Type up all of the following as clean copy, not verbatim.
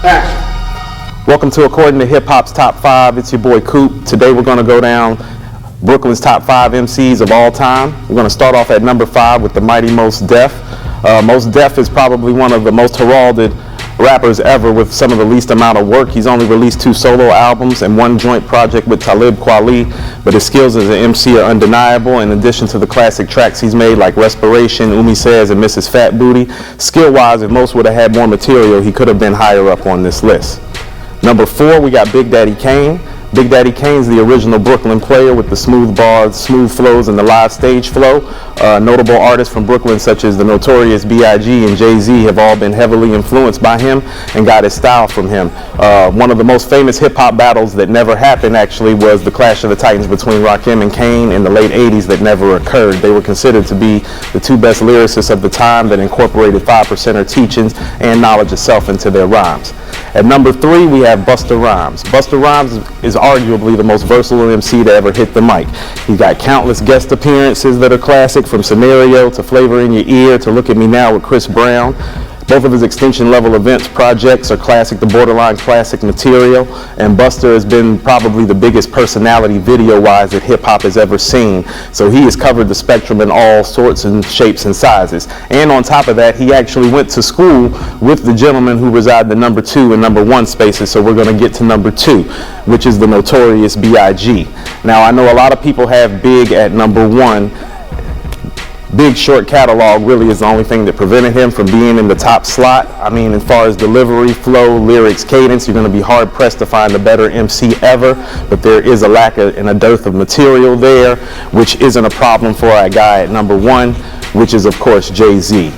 Welcome to According to Hip Hop's Top 5. It's your boy Coop. Today we're going to go down Brooklyn's top 5 MCs of all time. We're going to start off at number 5 with the mighty Mos Def. Mos Def is probably one of the most heralded rappers ever with some of the least amount of work. He's only released 2 solo albums and 1 joint project with Talib Kweli, but his skills as an MC are undeniable. In addition to the classic tracks he's made like Respiration, Umi Says, and Mrs. Fat Booty, skill-wise, if Mos would have had more material, he could have been higher up on this list. Number 4, we got Big Daddy Kane. Big Daddy Kane's the original Brooklyn player with the smooth bars, smooth flows, and the live stage flow. Notable artists from Brooklyn such as the notorious Biggie and Jay-Z have all been heavily influenced by him and got his style from him. One of the most famous hip-hop battles that never happened actually was the Clash of the Titans between Rakim and Kane in the late 80s that never occurred. They were considered to be the 2 best lyricists of the time that incorporated 5%er teachings and knowledge itself into their rhymes. At number 3, we have Busta Rhymes. Busta Rhymes is arguably the most versatile MC to ever hit the mic. He's got countless guest appearances that are classic, from Scenario to Flavor in Your Ear to Look at Me Now with Chris Brown. Both of his extension level events projects are classic to borderline classic material, and Busta has been probably the biggest personality video-wise that hip-hop has ever seen. So he has covered the spectrum in all sorts and shapes and sizes. And on top of that, he actually went to school with the gentleman who reside in number 2 and number 1 spaces, so we're going to get to number 2, which is the notorious B.I.G. Now, I know a lot of people have Big at number 1. Big short catalog really is the only thing that prevented him from being in the top slot. I mean, as far as delivery, flow, lyrics, cadence, you're going to be hard pressed to find a better MC ever, but there is a lack of and a dearth of material there, which isn't a problem for our guy at number 1, which is of course Jay-Z.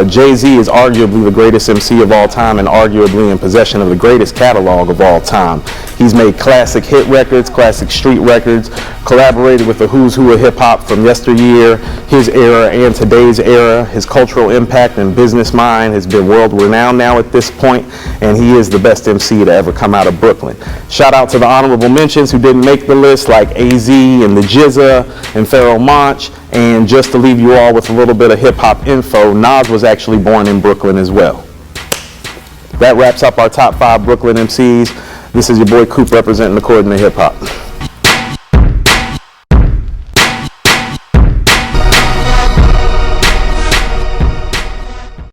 Jay-Z is arguably the greatest MC of all time and arguably in possession of the greatest catalog of all time. He's made classic hit records, classic street records, collaborated with the who's who of hip-hop from yesteryear, his era and today's era. His cultural impact and business mind has been world-renowned now at this point, and he is the best MC to ever come out of Brooklyn. Shout out to the honorable mentions who didn't make the list, like AZ and the Jizza and Pharoah Monch. And just to leave you all with a little bit of hip-hop info, Nas was actually born in Brooklyn as well. That wraps up our top 5 Brooklyn MCs. This is your boy Coop representing According to Hip Hop.